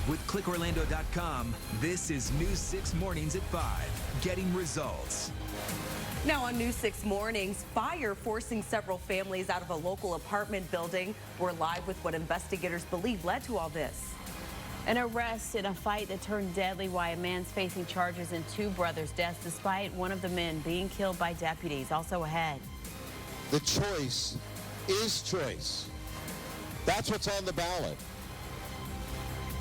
With ClickOrlando.com, this is News 6 Mornings at 5, getting results. Now on News 6 Mornings, fire forcing several families out of a local apartment building. We're live with what investigators believe led to all this. An arrest in a fight that turned deadly while a man's facing charges in two brothers' deaths despite one of the men being killed by deputies. Also ahead. The choice is choice. That's what's on the ballot.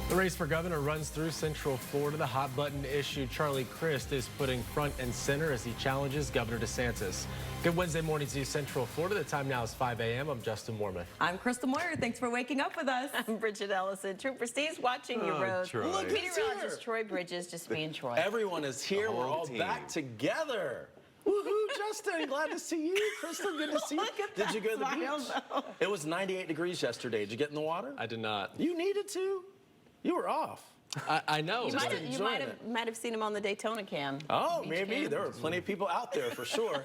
The race for governor runs through Central Florida. The hot button issue Charlie Crist is putting front and center as he challenges Governor DeSantis. Good Wednesday morning to you, Central Florida. The time now is 5 a.m. I'm Justin Warmoth. I'm Krista Moyer. Thanks for waking up with us. I'm Bridget Ellison. Trooper Steve's watching you, Rose. Troy. Look, meteorologist Troy Bridges just being Troy. Everyone is here. We're all back together. Woohoo, Justin, glad to see you. Crystal, good to see you. Did you go to the beach? It was 98 degrees yesterday. Did you get in the water? I did not. You needed to. You were off. I know. You might have seen him on the Daytona cam. Oh, maybe. There were plenty of people out there for sure.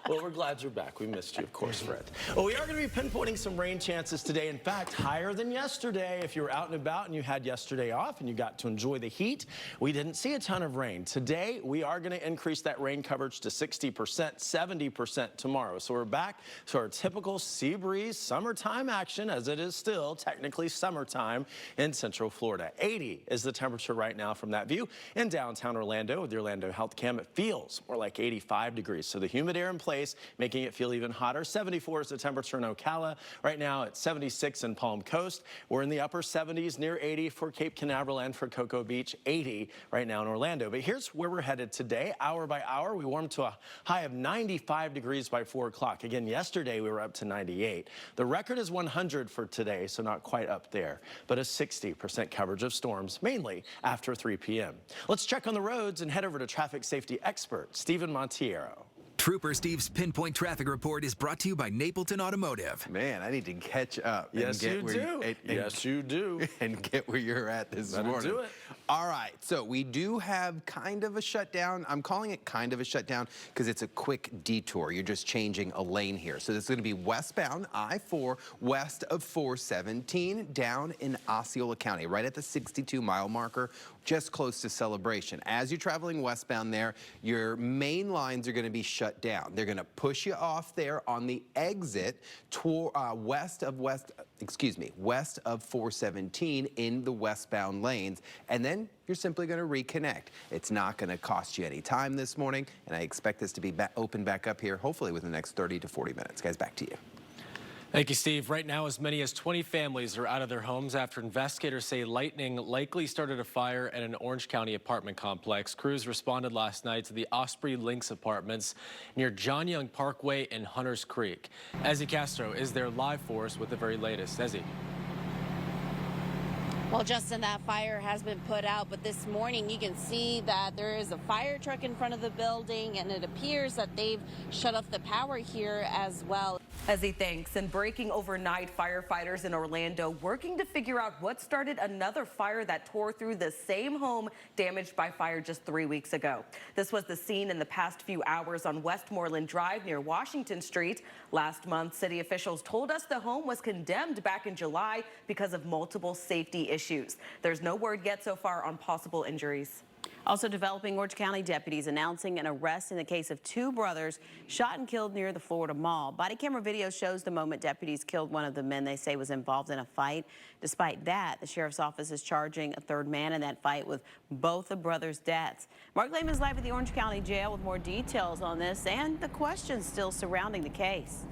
Well, we're glad you're back. We missed you, of course, Fred. Well, we are going to be pinpointing some rain chances today. In fact, higher than yesterday. If you were out and about and you had yesterday off and you got to enjoy the heat, we didn't see a ton of rain. Today, we are going to increase that rain coverage to 60%, 70% tomorrow. So we're back to our typical sea breeze summertime action, as it is still technically summertime in Central Florida. 80 is the temperature right now from that view. In downtown Orlando with the Orlando Health Cam, it feels more like 85 degrees. So the humid air in place, making it feel even hotter. 74 is the temperature in Ocala. Right now it's 76 in Palm Coast. We're in the upper 70s, near 80 for Cape Canaveral and for Cocoa Beach, 80 right now in Orlando. But here's where we're headed today. Hour by hour, we warmed to a high of 95 degrees by 4 o'clock. Again, yesterday we were up to 98. The record is 100 for today, so not quite up there, but a 60% coverage of storms, mainly after 3 p.m. Let's check on the roads and head over to traffic safety expert Stephen Montiero. Trooper Steve's Pinpoint Traffic Report is brought to you by Napleton Automotive. Man, I need to catch up. Yes, you do. Yes, you do. And get where you're at this morning. Do it. All right, so we do have kind of a shutdown. I'm calling it kind of a shutdown because it's a quick detour. You're just changing a lane here. So this is going to be westbound I-4 west of 417 down in Osceola County, right at the 62-mile marker, just close to Celebration. As you're traveling westbound there, your main lines are going to be shut down. They're going to push you off there on the exit west of 417 in the westbound lanes, and then you're simply going to reconnect. It's not going to cost you any time this morning, and I expect this to be open back up here hopefully within the next 30 to 40 minutes. Guys, back to you. Thank you, Steve. Right now, as many as 20 families are out of their homes after investigators say lightning likely started a fire at an Orange County apartment complex. Crews responded last night to the Osprey Links apartments near John Young Parkway and Hunters Creek. Ezzy Castro is there live for us with the very latest. Ezzy. Well, Justin, that fire has been put out, but this morning you can see that there is a fire truck in front of the building, and it appears that they've shut off the power here as well. Ezzy, thanks. And breaking overnight, firefighters in Orlando working to figure out what started another fire that tore through the same home damaged by fire just 3 weeks ago. This was the scene in the past few hours on Westmoreland Drive near Washington Street. Last month, city officials told us the home was condemned back in July because of multiple safety issues. There's no word yet so far on possible injuries. Also developing, Orange County deputies announcing an arrest in the case of two brothers shot and killed near the Florida Mall. Body camera video shows the moment deputies killed one of the men they say was involved in a fight. Despite that, the sheriff's office is charging a third man in that fight with both the brothers' deaths. Mark Lehman is live at the Orange County Jail with more details on this and the questions still surrounding the case.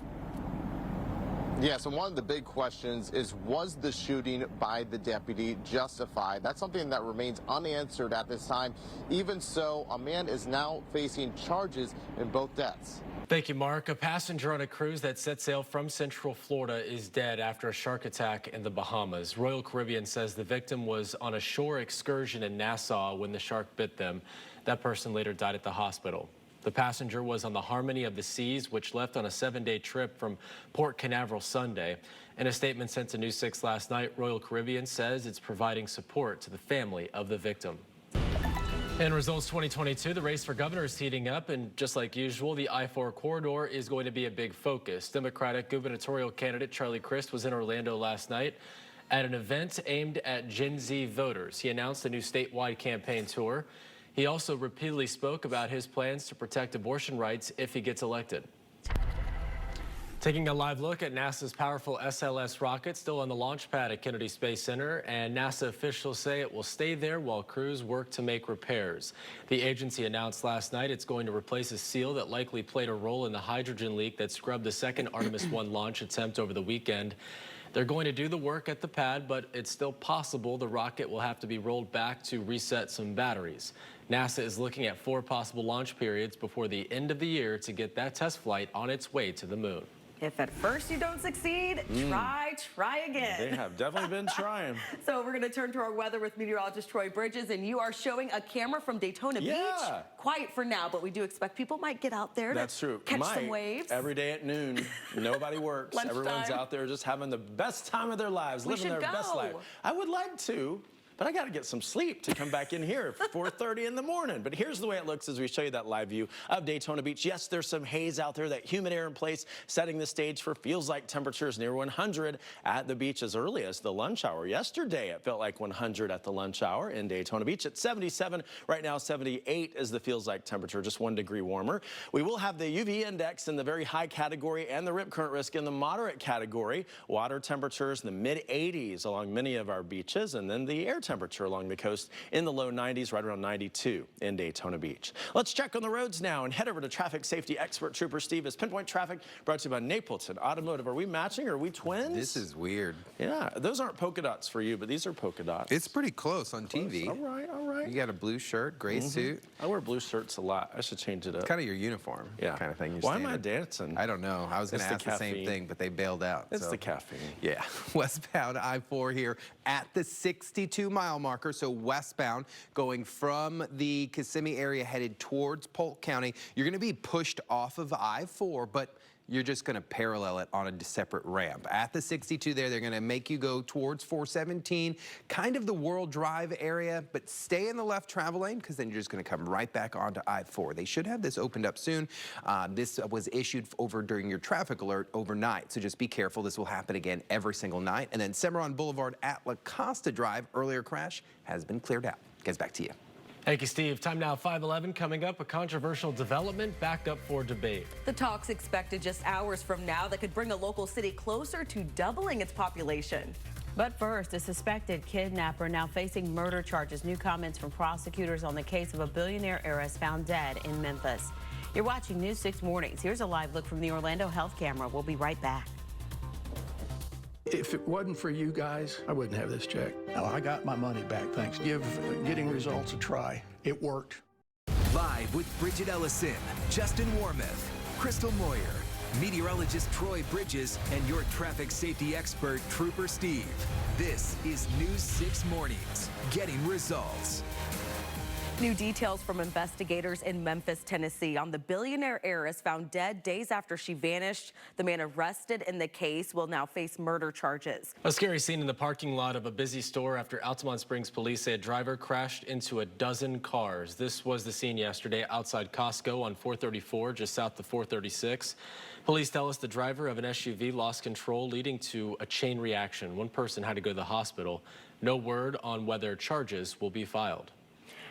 Yes, and one of the big questions is, was the shooting by the deputy justified? That's something that remains unanswered at this time. Even so, a man is now facing charges in both deaths. Thank you, Mark. A passenger on a cruise that set sail from Central Florida is dead after a shark attack in the Bahamas. Royal Caribbean says the victim was on a shore excursion in Nassau when the shark bit them. That person later died at the hospital. The passenger was on the Harmony of the Seas, which left on a 7-day trip from Port Canaveral Sunday. In a statement sent to News 6 last night, Royal Caribbean says it's providing support to the family of the victim. In results 2022, the race for governor is heating up, and just like usual, the I-4 corridor is going to be a big focus. Democratic gubernatorial candidate Charlie Crist was in Orlando last night at an event aimed at Gen Z voters. He announced a new statewide campaign tour. He also repeatedly spoke about his plans to protect abortion rights if he gets elected. Taking a live look at NASA's powerful SLS rocket still on the launch pad at Kennedy Space Center, and NASA officials say it will stay there while crews work to make repairs. The agency announced last night it's going to replace a seal that likely played a role in the hydrogen leak that scrubbed the second Artemis 1 launch attempt over the weekend. They're going to do the work at the pad, but it's still possible the rocket will have to be rolled back to reset some batteries. NASA is looking at 4 possible launch periods before the end of the year to get that test flight on its way to the moon. If at first you don't succeed, try again. They have definitely been trying. So we're going to turn to our weather with meteorologist Troy Bridges, and you are showing a camera from Daytona Beach. Quiet for now, but we do expect people might get out there to catch some waves. Every day at noon, nobody works. Everyone's out there just having the best time of their lives, living their best life. I would like to. But I got to get some sleep to come back in here at 4:30 in the morning. But here's the way it looks as we show you that live view of Daytona Beach. Yes, there's some haze out there, that humid air in place, setting the stage for feels like temperatures near 100 at the beach as early as the lunch hour. Yesterday, it felt like 100 at the lunch hour in Daytona Beach. At 77, right now 78 is the feels like temperature, just 1 degree warmer. We will have the UV index in the very high category and the rip current risk in the moderate category. Water temperatures in the mid 80s along many of our beaches, and then the air temperature along the coast in the low 90s, right around 92 in Daytona Beach. Let's check on the roads now and head over to traffic safety expert Trooper Steve as Pinpoint Traffic brought to you by Napleton Automotive. Are we matching or are we twins? This is weird. Yeah, those aren't polka dots for you, but these are polka dots. It's pretty close on TV. All right, all right. You got a blue shirt, gray suit. I wear blue shirts a lot. I should change it up. It's kind of your uniform kind of thing. Why am I dancing? I don't know. I was going to ask the same thing, but they bailed out. It's the caffeine. Yeah. Westbound I-4 here at the 62-mile marker. So westbound going from the Kissimmee area headed towards Polk County. You're going to be pushed off of I-4, but you're just going to parallel it on a separate ramp. At the 62 there, they're going to make you go towards 417, kind of the World Drive area, but stay in the left travel lane because then you're just going to come right back onto I-4. They should have this opened up soon. This was issued over during your traffic alert overnight, so just be careful. This will happen again every single night. And then Cimarron Boulevard at La Costa Drive, earlier crash has been cleared out. Guys, back to you. Thank you, Steve. Time now, 5:11. Coming up, a controversial development backed up for debate. The talk's expected just hours from now that could bring a local city closer to doubling its population. But first, a suspected kidnapper now facing murder charges. New comments from prosecutors on the case of a billionaire heiress found dead in Memphis. You're watching News 6 Mornings. Here's a live look from the Orlando Health Camera. We'll be right back. If it wasn't for you guys, I wouldn't have this check. Now, I got my money back, thanks. Give getting results a try. It worked. Live with Bridget Ellison, Justin Warmoth, Crystal Moyer, meteorologist Troy Bridges, and your traffic safety expert, Trooper Steve. This is News 6 Mornings, getting results. New details from investigators in Memphis, Tennessee on the billionaire heiress found dead days after she vanished. The man arrested in the case will now face murder charges. A scary scene in the parking lot of a busy store after Altamont Springs police say a driver crashed into a dozen cars. This was the scene yesterday outside Costco on 434, just south of 436. Police tell us the driver of an SUV lost control, leading to a chain reaction. One person had to go to the hospital. No word on whether charges will be filed.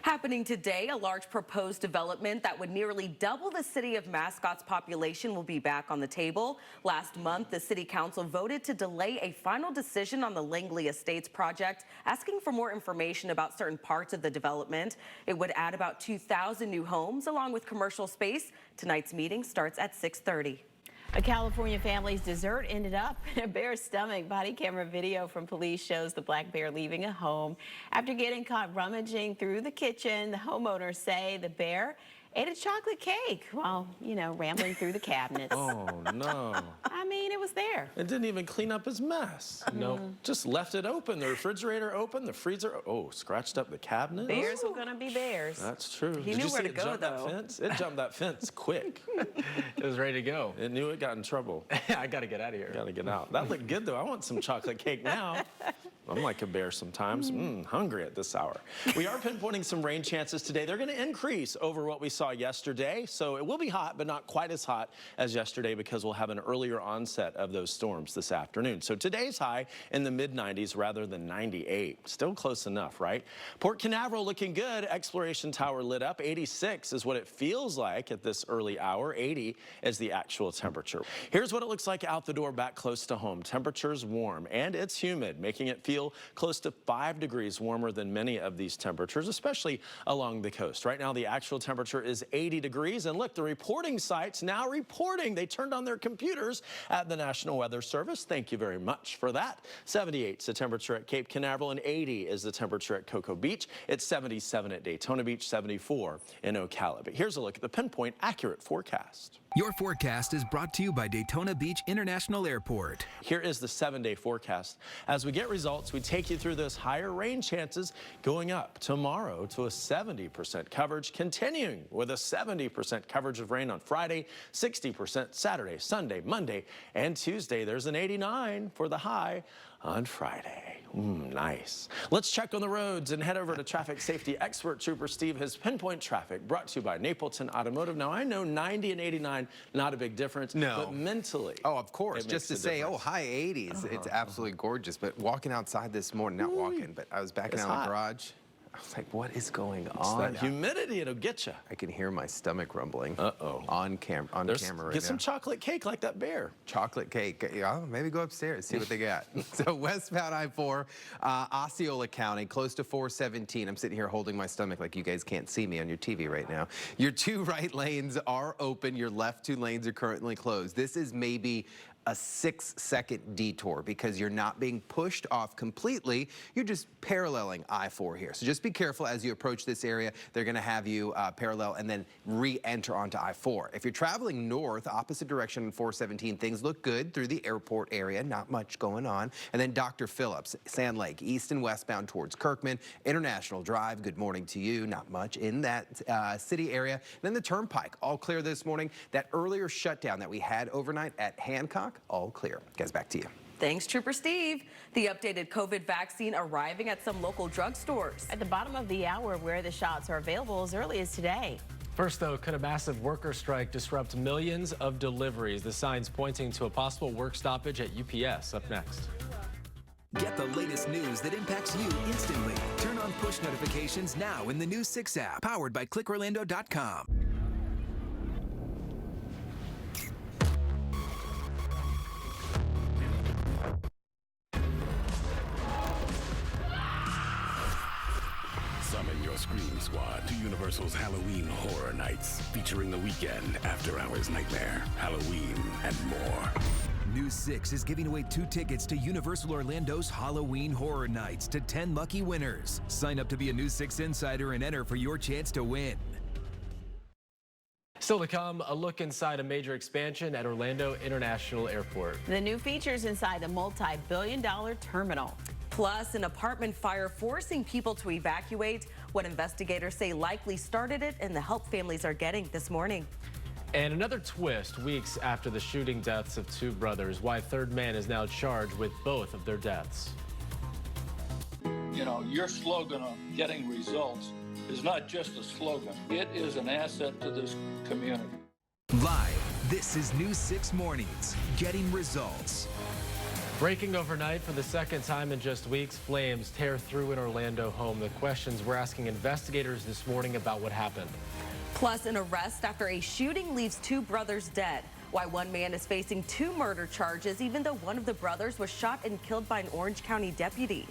Happening today, a large proposed development that would nearly double the city of Mascot's population will be back on the table. Last month, the city council voted to delay a final decision on the Langley Estates project, asking for more information about certain parts of the development. It would add about 2,000 new homes along with commercial space. Tonight's meeting starts at 6:30. A California family's dessert ended up in a bear's stomach. Body camera video from police shows the black bear leaving a home. After getting caught rummaging through the kitchen, the homeowners say the bear ate a chocolate cake while, rambling through the cabinets. Oh, no. I mean, it was there. It didn't even clean up his mess. No. Just left it open. The refrigerator open, the freezer, scratched up the cabinet. Bears were going to be bears. That's true. He knew where to go, though. It jumped that fence quick. It was ready to go. It knew it got in trouble. I got to get out of here. Got to get out. That looked good, though. I want some chocolate cake now. I'm like a bear sometimes. Hungry at this hour. We are pinpointing some rain chances today. They're going to increase over what we saw yesterday. So it will be hot, but not quite as hot as yesterday because we'll have an earlier onset of those storms this afternoon. So today's high in the mid-90s rather than 98. Still close enough, right? Port Canaveral looking good. Exploration Tower lit up. 86 is what it feels like at this early hour. 80 is the actual temperature. Here's what it looks like out the door back close to home. Temperatures warm and it's humid, making it feel close to 5 degrees warmer than many of these temperatures, especially along the coast. Right now, the actual temperature is 80 degrees. And look, the reporting sites now reporting. They turned on their computers at the National Weather Service. Thank you very much for that. 78 is the temperature at Cape Canaveral and 80 is the temperature at Cocoa Beach. It's 77 at Daytona Beach, 74 in Ocala. But here's a look at the pinpoint accurate forecast. Your forecast is brought to you by Daytona Beach International Airport. Here is the 7-day forecast. As we get results, we take you through those higher rain chances going up tomorrow to a 70% coverage, continuing with a 70% coverage of rain on Friday, 60% Saturday, Sunday, Monday, and Tuesday. There's an 89 for the high on Friday. Nice. Let's check on the roads and head over to traffic safety expert Trooper Steve. His pinpoint traffic brought to you by Napleton Automotive. Now, I know 90 and 89, not a big difference. No. But mentally. Oh, of course. Just to say, oh, high 80s. It's absolutely gorgeous. But walking outside this morning, not walking, but I was backing out of the garage. I was like, what is going on? It's that humidity, it'll get you. I can hear my stomach rumbling. Uh-oh. On camera right now. Get some chocolate cake like that bear. Chocolate cake. Yeah, maybe go upstairs, see what they got. So westbound I-4, Osceola County, close to 417. I'm sitting here holding my stomach like you guys can't see me on your TV right now. Your 2 right lanes are open. Your left 2 lanes are currently closed. This is maybe a 6-second detour because you're not being pushed off completely. You're just paralleling I-4 here. So just be careful as you approach this area. They're going to have you parallel and then re-enter onto I-4. If you're traveling north, opposite direction on 417, things look good through the airport area. Not much going on. And then Dr. Phillips, Sand Lake, east and westbound towards Kirkman, International Drive, good morning to you. Not much in that city area. And then the Turnpike, all clear this morning. That earlier shutdown that we had overnight at Hancock, all clear. Guys, back to you. Thanks, Trooper Steve. The updated COVID vaccine arriving at some local drugstores. At the bottom of the hour, where the shots are available as early as today. First, though, could a massive worker strike disrupt millions of deliveries? The signs pointing to a possible work stoppage at UPS. Up next. Get the latest news that impacts you instantly. Turn on push notifications now in the News 6 app, powered by clickorlando.com. Summon your Scream Squad to Universal's Halloween Horror Nights, featuring The Weekend, After Hours Nightmare, Halloween, and more. News 6 is giving away 2 tickets to Universal Orlando's Halloween Horror Nights to 10 lucky winners. Sign up to be a News 6 insider and enter for your chance to win. Still to come, a look inside a major expansion at Orlando International Airport. The new features inside the multi-billion-dollar terminal. Plus, an apartment fire forcing people to evacuate. What investigators say likely started it and the help families are getting this morning. And another twist weeks after the shooting deaths of 2 brothers. Why a 3rd man is now charged with both of their deaths. You know, your slogan of getting results is not just a slogan. It is an asset to this community. Live, this is News 6 Mornings, getting results. Breaking overnight for the 2nd time in just weeks, flames tear through an Orlando home. The questions we're asking investigators this morning about what happened. Plus, an arrest after a shooting leaves 2 brothers dead. Why one man is facing 2 murder charges, even though one of the brothers was shot and killed by an Orange County deputy.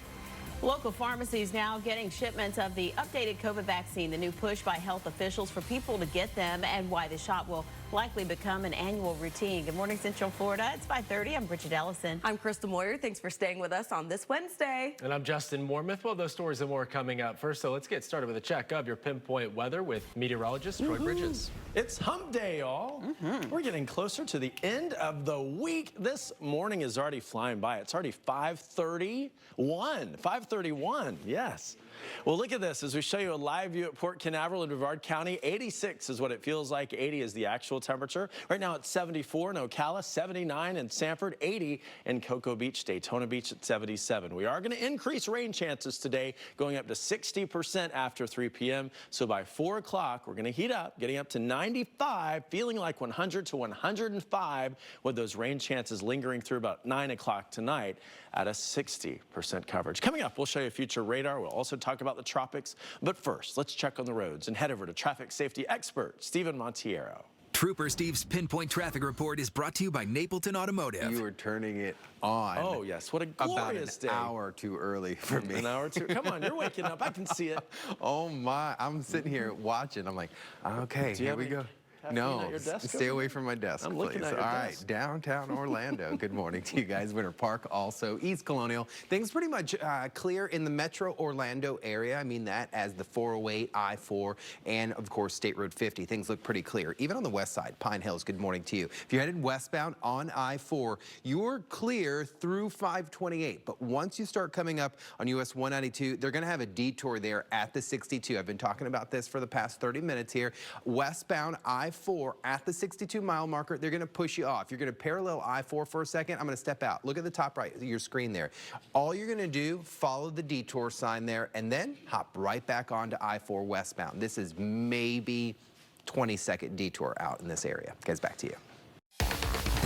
Local pharmacies now getting shipments of the updated COVID vaccine, the new push by health officials for people to get them, and why the shot will likely become an annual routine. Good morning, Central Florida. It's 5:30. I'm Bridget Ellison. I'm Crystal Moyer. Thanks for staying with us on this Wednesday. And I'm Justin Warmouth. Well, those stories and more coming up. First, so let's get started with a check of your pinpoint weather with meteorologist Troy Bridges. It's hump day, y'all. We're getting closer to the end of the week. This morning is already flying by. It's already 5:31. 5:31. 131, yes. Well, look at this as we show you a live view at Port Canaveral in Brevard County. 86 is what it feels like. 80 is the actual temperature. Right now it's 74 in Ocala, 79 in Sanford, 80 in Cocoa Beach, Daytona Beach at 77. We are going to increase rain chances today, going up to 60% after 3 p.m. So by 4 o'clock, we're going to heat up, getting up to 95, feeling like 100 to 105 with those rain chances lingering through about 9 o'clock tonight at a 60% coverage. Coming up, we'll show you future radar. We'll also talk about the tropics. But first, let's check on the roads and head over to traffic safety expert Stephen Montiero. Trooper Steve's Pinpoint Traffic Report is brought to you by Napleton Automotive. You were turning it on. Oh, yes. What a glorious day. About an hour too early for me. An hour too. Come on, you're waking up. I can see it. Oh, my. I'm sitting here watching. I'm like, okay, here we go. No, stay away from my desk, I'm please. looking at your All right, desk. downtown Orlando. Good morning to you guys. Winter Park, also East Colonial. Things pretty much clear in the metro Orlando area. I mean that as the 408, I-4, and of course State Road 50. Things look pretty clear. Even on the west side, Pine Hills, good morning to you. If you're headed westbound on I-4, you're clear through 528. But once you start coming up on US 192, they're going to have a detour there at the 62. I've been talking about this for the past 30 minutes here. Westbound I-4 at the 62-mile marker, they're going to push you off. You're going to parallel I-4 for a second. I'm going to step out. Look at the top right of your screen there. All you're going to do, follow the detour sign there, and then hop right back onto I-4 westbound. This is maybe 20-second detour out in this area. Guys, back to you.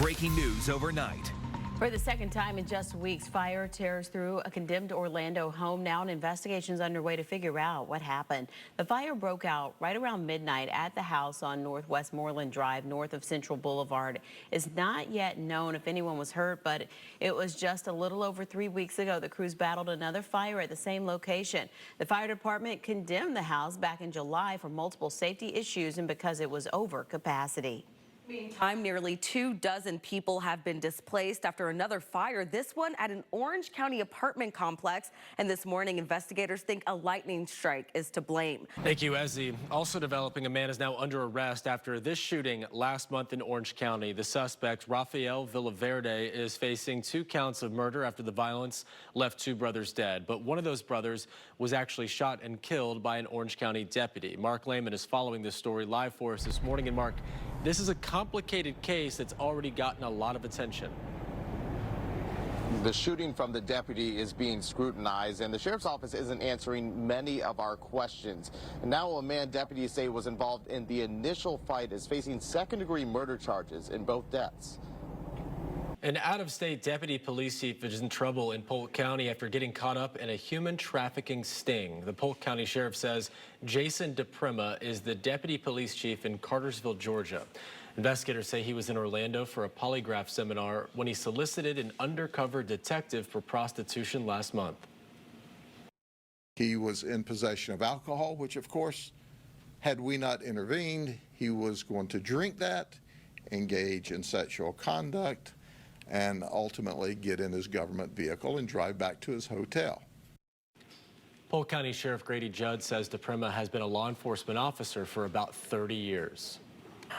Breaking news overnight. For the second time in just weeks, fire tears through a condemned Orlando home. Now an investigation is underway to figure out what happened. The fire broke out right around midnight at the house on Northwest Moreland Drive, north of Central Boulevard. It's not yet known if anyone was hurt, but it was just a little over 3 weeks ago the crews battled another fire at the same location. The fire department condemned the house back in July for multiple safety issues and because it was over capacity. Meantime, nearly 24 people have been displaced after another fire, this one at an Orange County apartment complex. And this morning, investigators think a lightning strike is to blame. Thank you, Ezzy. Also developing, a man is now under arrest after this shooting last month in Orange County. The suspect, Rafael Villaverde, is facing 2 counts of murder after the violence left 2 brothers dead. But one of those brothers was actually shot and killed by an Orange County deputy. Mark Lehman is following this story live for us this morning. And Mark, this is a complicated case that's already gotten a lot of attention. The shooting from the deputy is being scrutinized, and the sheriff's office isn't answering many of our questions. And now a man deputies say was involved in the initial fight is facing second-degree murder charges in both deaths. An out-of-state deputy police chief is in trouble in Polk County after getting caught up in a human trafficking sting. The Polk County Sheriff says Jason DePrima is the deputy police chief in Cartersville, Georgia. Investigators say he was in Orlando for a polygraph seminar when he solicited an undercover detective for prostitution last month. He was in possession of alcohol, which of course, had we not intervened, he was going to drink that, engage in sexual conduct, and ultimately get in his government vehicle and drive back to his hotel. Polk County Sheriff Grady Judd says DePrima has been a law enforcement officer for about 30 years.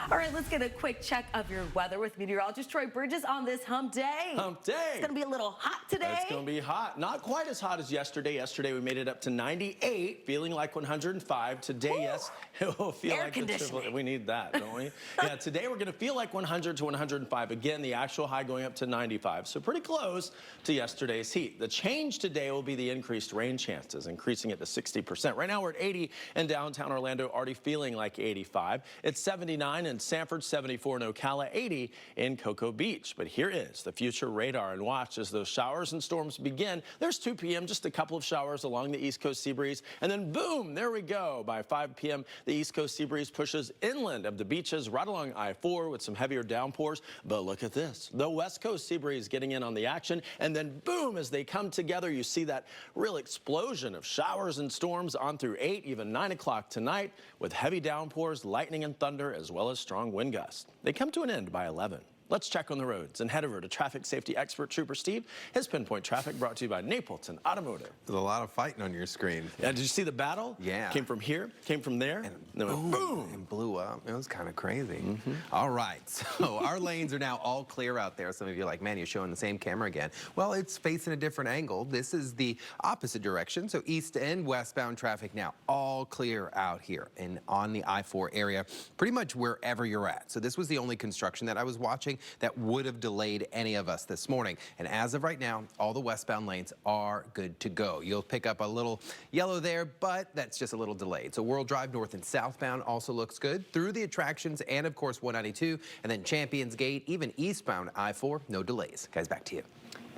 All right, let's get a quick check of your weather with meteorologist Troy Bridges on this hump day. Hump day. It's going to be a little hot today. It's going to be hot. Not quite as hot as yesterday. Yesterday we made it up to 98, feeling like 105. Today, yes, it will feel Air like conditioning. We need that, don't we? Yeah, today we're going to feel like 100 to 105. Again, the actual high going up to 95. So pretty close to yesterday's heat. The change today will be the increased rain chances, increasing it to 60%. Right now we're at 80 in downtown Orlando, already feeling like 85. It's 79 in Sanford, 74 in Ocala, 80 in Cocoa Beach. But here is the future radar, and watch as those showers and storms begin. There's 2 p.m., just a couple of showers along the East Coast sea breeze, and then boom, there we go. By 5 p.m., the East Coast sea breeze pushes inland of the beaches right along I-4 with some heavier downpours. But look at this, the West Coast sea breeze getting in on the action, and then boom, as they come together, you see that real explosion of showers and storms on through 8, even 9 o'clock tonight, with heavy downpours, lightning and thunder, as well as strong wind gusts. They come to an end by 11. Let's check on the roads and head over to traffic safety expert Trooper Steve. His Pinpoint Traffic brought to you by Napleton Automotive. There's a lot of fighting on your screen. Yeah, did you see the battle? Yeah. Came from here, came from there, and then went boom. And blew up. It was kind of crazy. All right, so our lanes are now all clear out there. Some of you are like, man, you're showing the same camera again. Well, it's facing a different angle. This is the opposite direction, so east and westbound traffic now all clear out here and on the I-4 area, pretty much wherever you're at. So this was the only construction that I was watching that would have delayed any of us this morning. And as of right now, all the westbound lanes are good to go. You'll pick up a little yellow there, but that's just a little delayed. So World Drive north and southbound also looks good through the attractions and of course 192 and then Champions Gate, even eastbound I-4, no delays. Guys, back to you.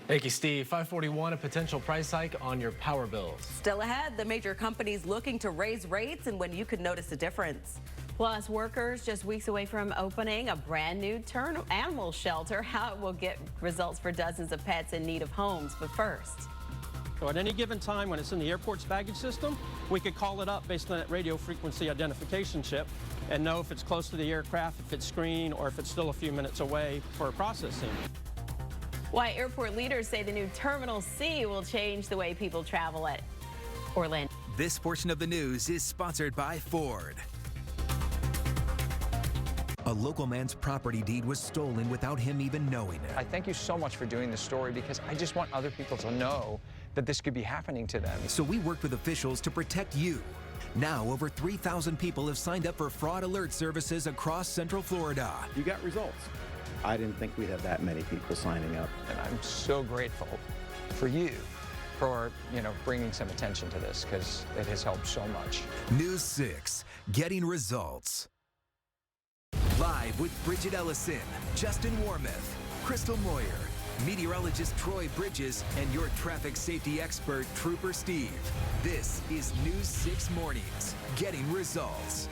Thank you, Steve. 541, a potential price hike on your power bills. Still ahead, the major companies looking to raise rates and when you could notice a difference. Plus, workers just weeks away from opening a brand new animal shelter. How it will get results for dozens of pets in need of homes. But first. So at any given time when it's in the airport's baggage system, we could call it up based on that radio frequency identification chip and know if it's close to the aircraft, if it's green, or if it's still a few minutes away for processing. Why airport leaders say the new Terminal C will change the way people travel at Orlando. This portion of the news is sponsored by Ford. A local man's property deed was stolen without him even knowing it. I thank you so much for doing this story because I just want other people to know that this could be happening to them. So we worked with officials to protect you. Now, over 3,000 people have signed up for fraud alert services across Central Florida. You got results. I didn't think we'd have that many people signing up. And I'm so grateful for you for, bringing some attention to this because it has helped so much. News 6, getting results. Live with Bridget Ellison, Justin Warmoth, Crystal Moyer, meteorologist Troy Bridges, and your traffic safety expert, Trooper Steve. This is News 6 Mornings, getting results.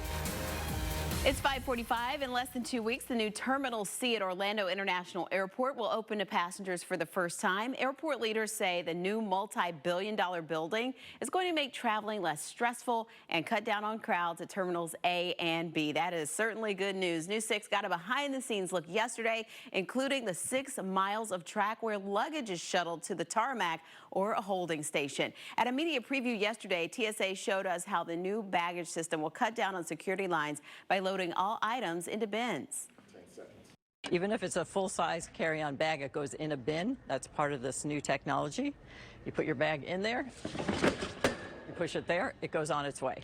It's 5:45. In less than 2 weeks, the new Terminal C at Orlando International Airport will open to passengers for the first time. Airport leaders say the new multi-billion-dollar building is going to make traveling less stressful and cut down on crowds at Terminals A and B. That is certainly good news. News 6 got a behind-the-scenes look yesterday, including the 6 miles of track where luggage is shuttled to the tarmac or a holding station. At a media preview yesterday, TSA showed us how the new baggage system will cut down on security lines by loading all items into bins. Even if it's a full-size carry-on bag, it goes in a bin. That's part of this new technology. You put your bag in there, you push it there, it goes on its way.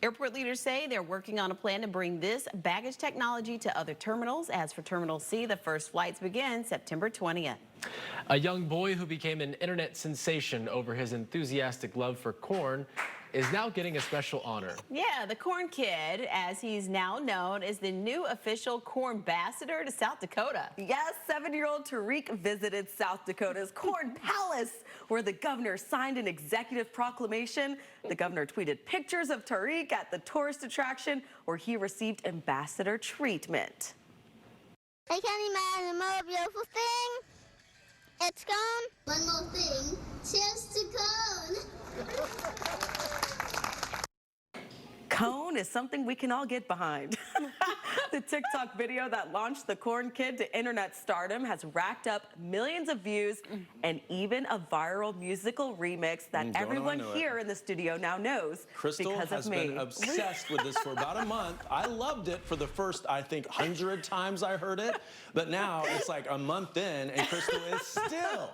Airport leaders say they're working on a plan to bring this baggage technology to other terminals. As for Terminal C, the first flights begin September 20th. A young boy who became an internet sensation over his enthusiastic love for corn is now getting a special honor. Yeah, the Corn Kid, as he's now known, is the new official corn ambassador to South Dakota. Yes, 7-year-old Tariq visited South Dakota's Corn Palace, where the governor signed an executive proclamation. The governor tweeted pictures of Tariq at the tourist attraction, where he received ambassador treatment. I can't imagine a more beautiful thing. It's gone. One more thing. Cheers to cone. Cone is something we can all get behind. The TikTok video that launched the Corn Kid to internet stardom has racked up millions of views and even a viral musical remix that everyone here in the studio now knows Crystal because has of me. been obsessed with this for about a month. I loved it for the first, I think, 100 times I heard it. But now it's like a month in and Crystal is still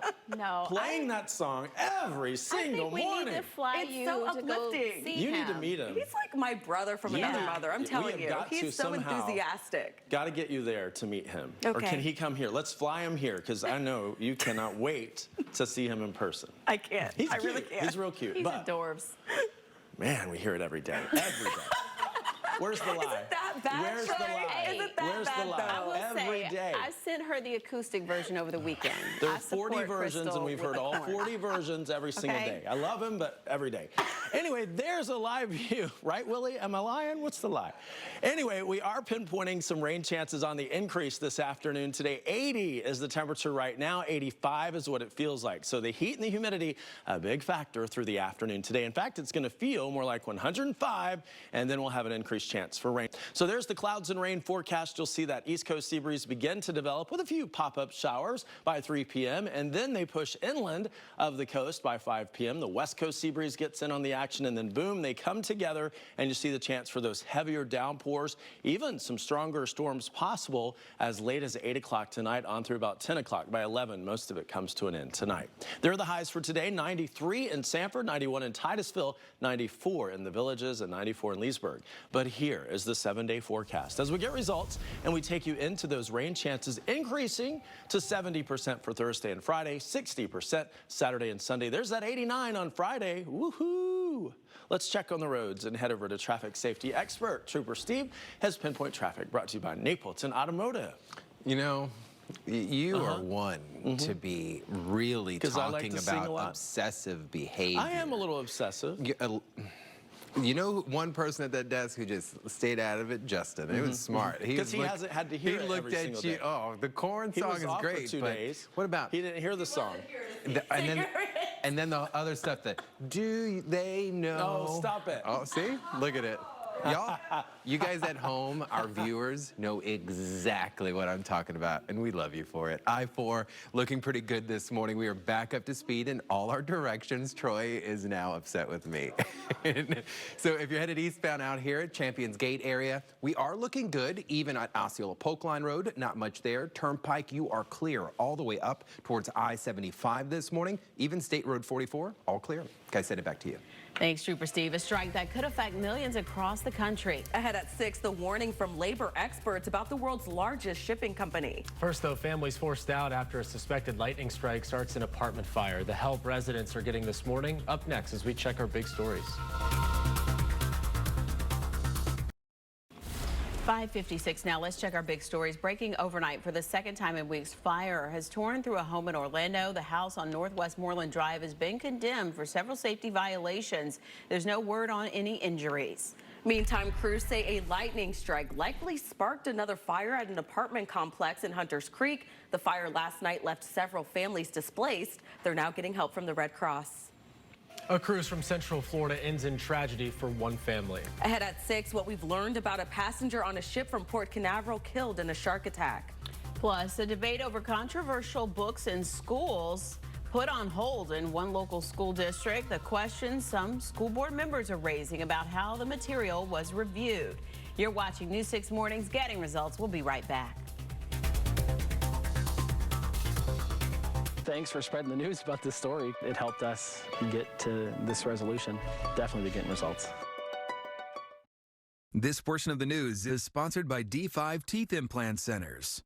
playing that song every single morning. I think we need to fly it's you so to go uplifting. see You him. need to meet him. He's like my brother from another mother. I'm telling you. He's so enthusiastic. Got to get you there to meet him. Okay. Or can he come here? Let's fly him here because I know you cannot wait to see him in person. I can't. He's I cute. really can't. He's real cute. He's but, adorbs. man, we hear it every day. Every day. Where's the lie? Is it that bad, Where's the Troy? lie? Is it that Where's bad, the lie? I will Every say, day. I sent her the acoustic version over the weekend. There's 40 versions, and we've heard all 40 versions every single day. I love him, but every day. Anyway, there's a live view. Right, Willie? Am I lying? What's the lie? Anyway, we are pinpointing some rain chances on the increase this afternoon. Today, 80 is the temperature right now. 85 is what it feels like. So the heat and the humidity, a big factor through the afternoon today. In fact, it's going to feel more like 105, and then we'll have an increased chance for rain. So there's the clouds and rain forecast. You'll see that east coast sea breeze begin to develop with a few pop-up showers by 3 p.m. and then they push inland of the coast by 5 p.m. The west coast sea breeze gets in on the action, and then boom, they come together, and you see the chance for those heavier downpours, even some stronger storms possible as late as 8 o'clock tonight on through about 10 o'clock. By 11, most of it comes to an end tonight. There are the highs for today: 93 in Sanford, 91 in Titusville, 94 in the Villages, and 94 in Leesburg. But here is the 7-day forecast as we get results and we take you into those rain chances increasing to 70% for Thursday and Friday, 60% Saturday and Sunday. There's that 89 on Friday. Woohoo! Let's check on the roads and head over to traffic safety expert Trooper Steve has Pinpoint Traffic, brought to you by Napleton Automotive. You know, you are one to be really talking about obsessive behavior. I am a little obsessive. You know, one person at that desk who just stayed out of it, Justin. It was smart. Because he hasn't had to hear it every single day. Oh, the corn song is great. He was off for 2 days. What about? He didn't hear the song. And then the other stuff that, do they know? Oh, stop it. Oh, see? Look at it. Y'all, you guys at home, our viewers, know exactly what I'm talking about, and we love you for it. I-4 looking pretty good this morning. We are back up to speed in all our directions. Troy is now upset with me. So if you're headed eastbound out here at Champions Gate area, we are looking good, even at Osceola Polk Line Road. Not much there. Turnpike, you are clear all the way up towards I-75 this morning. Even State Road 44, all clear. Guys, send it back to you. Thanks, Trooper Steve. A strike that could affect millions across the country. Ahead at 6, the warning from labor experts about the world's largest shipping company. First, though, families forced out after a suspected lightning strike starts an apartment fire. The help residents are getting this morning. Up next as we check our big stories. 5:56 now. Let's check our big stories. Breaking overnight for the second time in weeks, fire has torn through a home in Orlando. The house on Northwest Moreland Drive has been condemned for several safety violations. There's no word on any injuries. Meantime, crews say a lightning strike likely sparked another fire at an apartment complex in Hunters Creek. The fire last night left several families displaced. They're now getting help from the Red Cross. A cruise from Central Florida ends in tragedy for one family. Ahead at 6, what we've learned about a passenger on a ship from Port Canaveral killed in a shark attack. Plus, a debate over controversial books in schools put on hold in one local school district. The question some school board members are raising about how the material was reviewed. You're watching News 6 Mornings Getting Results. We'll be right back. Thanks for spreading the news about this story. It helped us get to this resolution. Definitely be getting results. This portion of the news is sponsored by D5 Teeth Implant Centers.